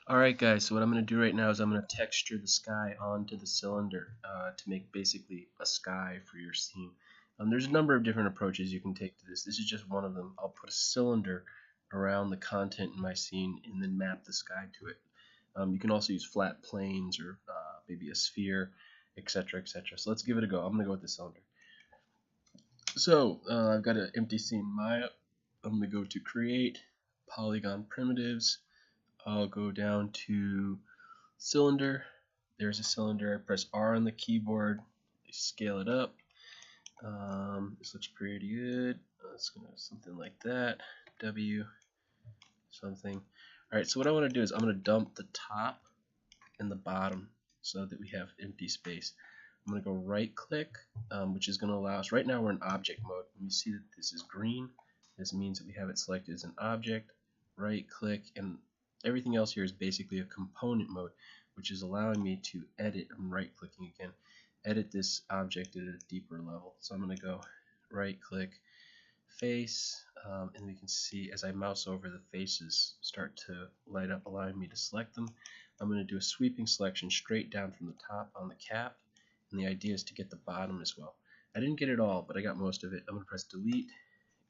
Alright guys, so what I'm going to do right now is I'm going to texture the sky onto the cylinder to make basically a sky for your scene. There's a number of different approaches you can take to this. This is just one of them. I'll put a cylinder around the content in my scene and then map the sky to it. You can also use flat planes or maybe a sphere, etc, etc. So let's give it a go. I'm going to go with the cylinder. So I've got an empty scene Maya. I'm going to go to Create, Polygon Primitives. I'll go down to cylinder. There's a cylinder. I press R on the keyboard. I scale it up. This looks pretty good. Let's go something like that. W something. Alright, so what I want to do is I'm going to dump the top and the bottom so that we have empty space. I'm going to go right click, which is going to allow us, right now we're in object mode. When you see that this is green, this means that we have it selected as an object. Right click, and everything else here is basically a component mode, which is allowing me to edit. I'm right clicking again, edit this object at a deeper level. So I'm going to go right click, face, and we can see as I mouse over, the faces start to light up, allowing me to select them. I'm going to do a sweeping selection straight down from the top on the cap, and the idea is to get the bottom as well. I didn't get it all, but I got most of it. I'm going to press delete,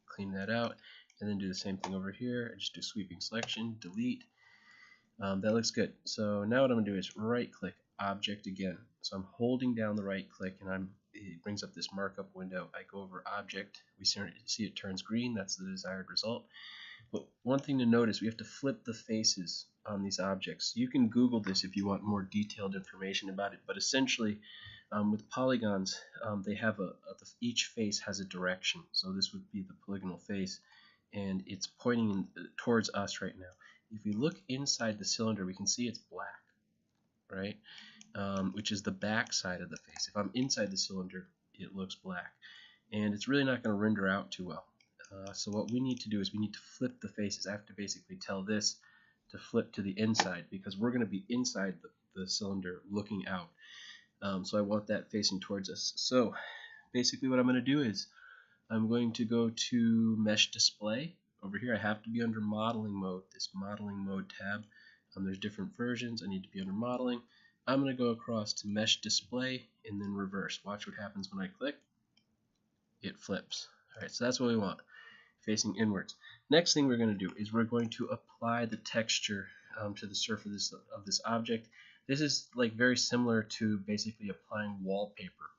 clean that out, and then do the same thing over here. I just do sweeping selection, delete. That looks good. So now what I'm going to do is right click, object again. So I'm holding down the right click, and it brings up this markup window. I go over object, we see it turns green. That's the desired result. But one thing to notice, we have to flip the faces on these objects. You can Google this if you want more detailed information about it, but essentially with polygons, they have each face has a direction. So this would be the polygonal face, and it's pointing towards us right now. If we look inside the cylinder, we can see it's black, right? Which is the back side of the face. If I'm inside the cylinder, it looks black, and it's really not going to render out too well. So what we need to do is we need to flip the faces. I have to basically tell this to flip to the inside, because we're going to be inside the cylinder looking out. So I want that facing towards us. So basically what I'm going to do is I'm going to go to Mesh Display. Over here I have to be under modeling mode, this modeling mode tab. There's different versions. I need to be under modeling. I'm going to go across to Mesh Display and then reverse. Watch what happens when I click. It flips. Alright, so that's what we want, facing inwards. Next thing we're going to do is we're going to apply the texture to the surface of this object. This is like very similar to basically applying wallpaper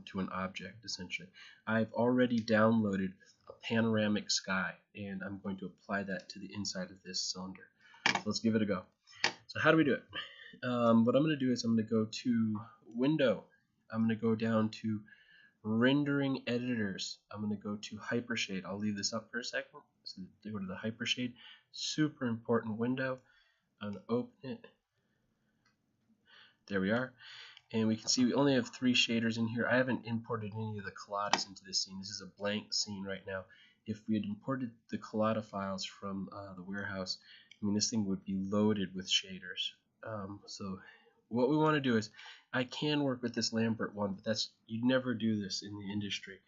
to an object, essentially. I've already downloaded a panoramic sky, and I'm going to apply that to the inside of this cylinder. So let's give it a go. So how do we do it? What I'm going to do is I'm going to go to Window. I'm going to go down to Rendering Editors. I'm going to go to Hypershade. I'll leave this up for a second. So go to the Hypershade. Super important window. I'm going to open it. There we are. And we can see we only have 3 shaders in here. I haven't imported any of the Collada into this scene. This is a blank scene right now. If we had imported the Collada files from the warehouse, I mean, this thing would be loaded with shaders. So what we want to do is, I can work with this Lambert one, but that's, you'd never do this in the industry.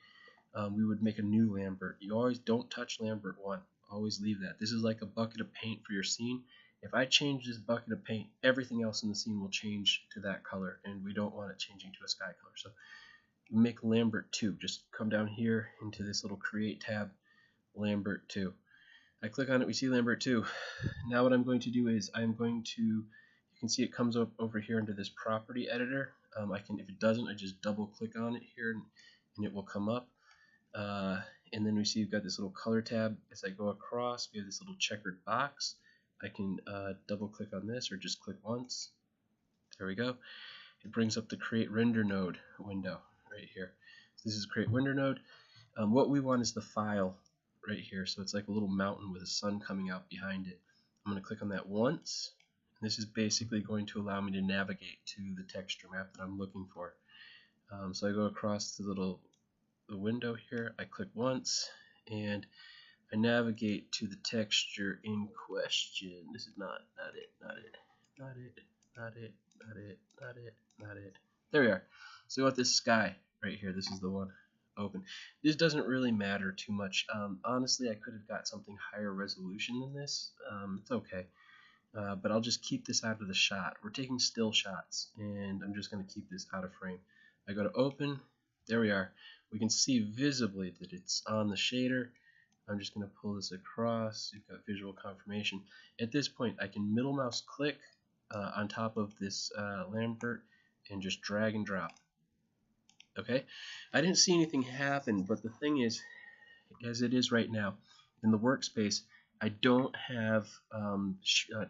We would make a new Lambert. You always don't touch Lambert 1. Always leave that. This is like a bucket of paint for your scene. If I change this bucket of paint, everything else in the scene will change to that color, and we don't want it changing to a sky color. So you make Lambert 2. Just come down here into this little Create tab, Lambert 2. I click on it, we see Lambert 2. Now what I'm going to do is I'm going to, you can see it comes up over here into this property editor. If it doesn't, I just double click on it here and it will come up. And then we see we've got this little color tab. As I go across, we have this little checkered box. I can double click on this or just click once. There we go. It brings up the Create Render Node window right here. So this is Create Render Node. What we want is the file right here. So it's like a little mountain with the sun coming out behind it. I'm going to click on that once. This is basically going to allow me to navigate to the texture map that I'm looking for. So I go across the window here. I click once and I navigate to the texture in question. This is not it. There we are. So we want this sky right here. This is the one. Open. This doesn't really matter too much. Honestly, I could have got something higher resolution than this. It's okay. but I'll just keep this out of the shot. We're taking still shots, and I'm just going to keep this out of frame. I go to open. There we are. We can see visibly that it's on the shader. I'm just going to pull this across. You've got visual confirmation. At this point, I can middle mouse click on top of this Lambert and just drag and drop. Okay, I didn't see anything happen, but the thing is, as it is right now, in the workspace, I don't have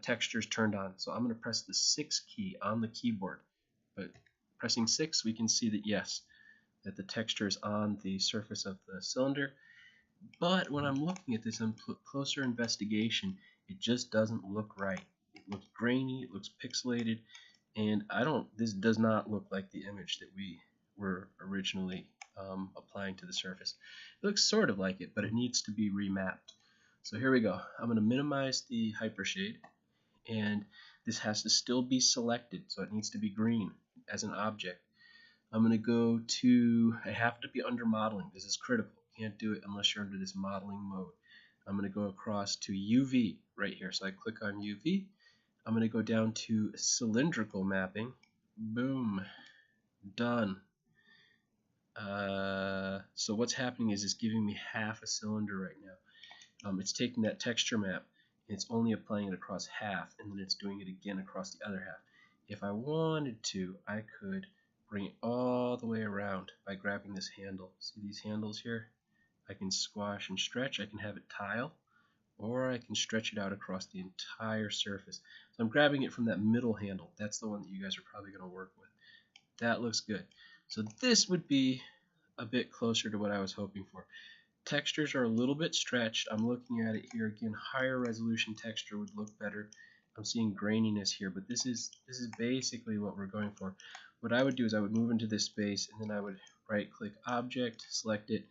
textures turned on. So I'm going to press the 6 key on the keyboard. But pressing 6, we can see that yes, that the texture is on the surface of the cylinder. But when I'm looking at this on closer investigation, it just doesn't look right. It looks grainy, it looks pixelated, and this does not look like the image that we were originally applying to the surface. It looks sort of like it, but it needs to be remapped. So here we go. I'm going to minimize the hypershade, and this has to still be selected, so it needs to be green as an object. I'm going to go to, I have to be under modeling. This is critical. Can't do it unless you're under this modeling mode. I'm going to go across to UV right here. So I click on UV. I'm going to go down to cylindrical mapping. Boom. Done. So what's happening is it's giving me half a cylinder right now. It's taking that texture map and it's only applying it across half, and then it's doing it again across the other half. If I wanted to, I could bring it all the way around by grabbing this handle. See these handles here? I can squash and stretch. I can have it tile, or I can stretch it out across the entire surface. So I'm grabbing it from that middle handle. That's the one that you guys are probably going to work with. That looks good. So this would be a bit closer to what I was hoping for. Textures are a little bit stretched. I'm looking at it here again. Higher resolution texture would look better. I'm seeing graininess here, but this is basically what we're going for. What I would do is I would move into this space, and then I would right click object, select it,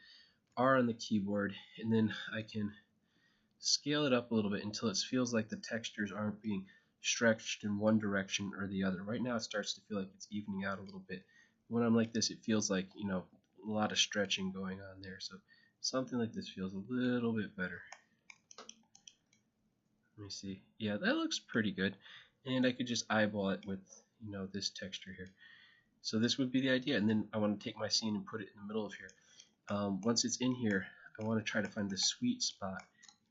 R on the keyboard, and then I can scale it up a little bit until it feels like the textures aren't being stretched in one direction or the other. Right now it starts to feel like it's evening out a little bit. When I'm like this, it feels like, you know, a lot of stretching going on there. So something like this feels a little bit better. Let me see. Yeah, that looks pretty good. And I could just eyeball it with, you know, this texture here. So this would be the idea. And then I want to take my scene and put it in the middle of here. Once it's in here, I want to try to find the sweet spot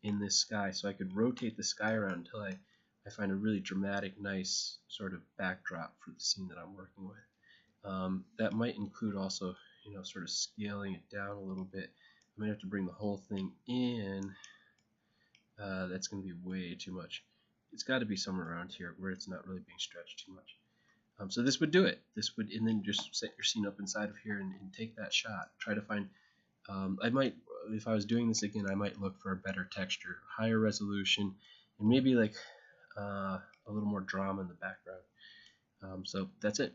in this sky. So I could rotate the sky around until I find a really dramatic, nice sort of backdrop for the scene that I'm working with. That might include also, you know, sort of scaling it down a little bit. I'm going to have to bring the whole thing in. That's going to be way too much. It's got to be somewhere around here where it's not really being stretched too much. So this would do it. This would, and then just set your scene up inside of here and take that shot. Try to find, I might, if I was doing this again, I might look for a better texture, higher resolution, and maybe like a little more drama in the background. So that's it.